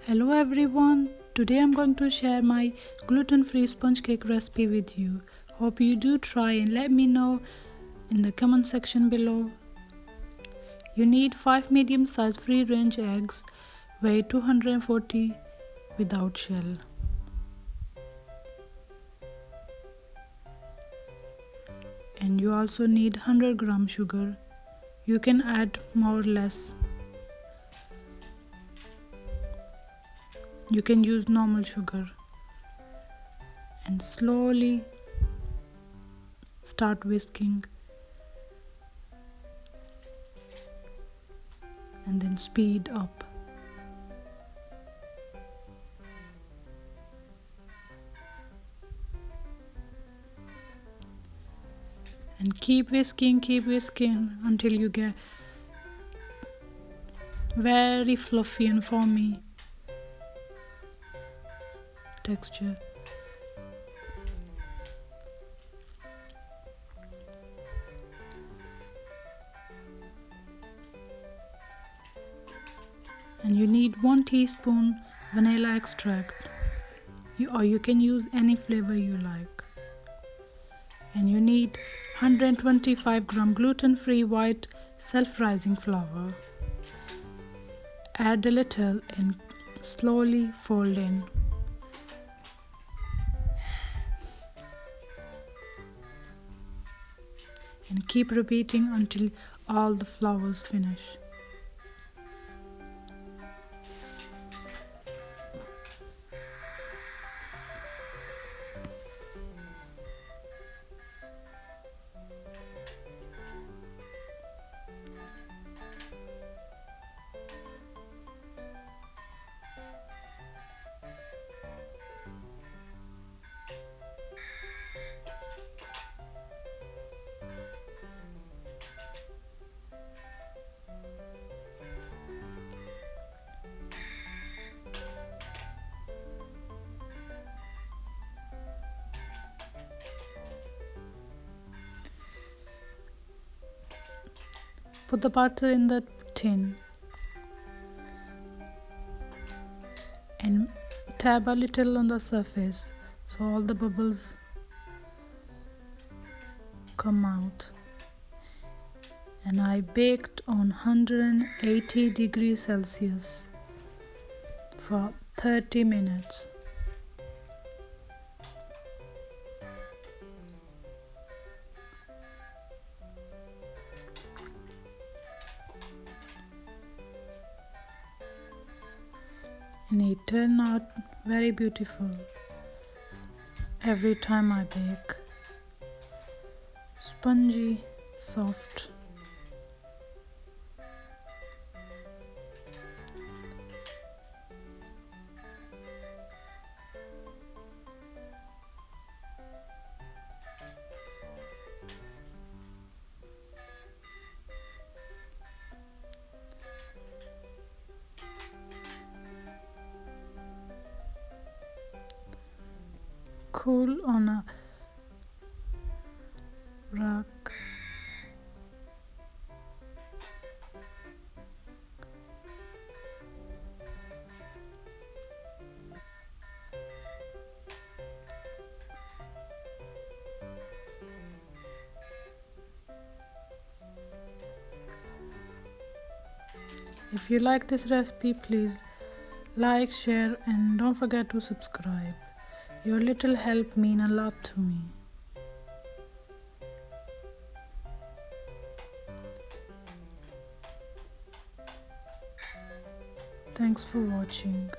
Hello everyone, today I'm going to share my gluten-free sponge cake recipe with you. Hope you do try and let me know in the comment section below. You need 5 medium-sized free-range eggs, weigh 240 without shell. And you also need 100 gram sugar. You can add more or less. You can use normal sugar and slowly start whisking and then speed up. And keep whisking until you get very fluffy and foamy texture. And you need 1 teaspoon vanilla extract, or you can use any flavor you like. And you need 125 gram gluten-free white self-rising flour. Add a little and slowly fold in. And keep repeating until all the flours finish. Put the butter in the tin and tap a little on the surface so all the bubbles come out. And I baked on 180 degrees Celsius for 30 minutes. And it turned out very beautiful every time I bake. Spongy, soft. Cool on a rack. If you like this recipe, please like, share, and don't forget to subscribe. Your little help mean a lot to me. Thanks for watching.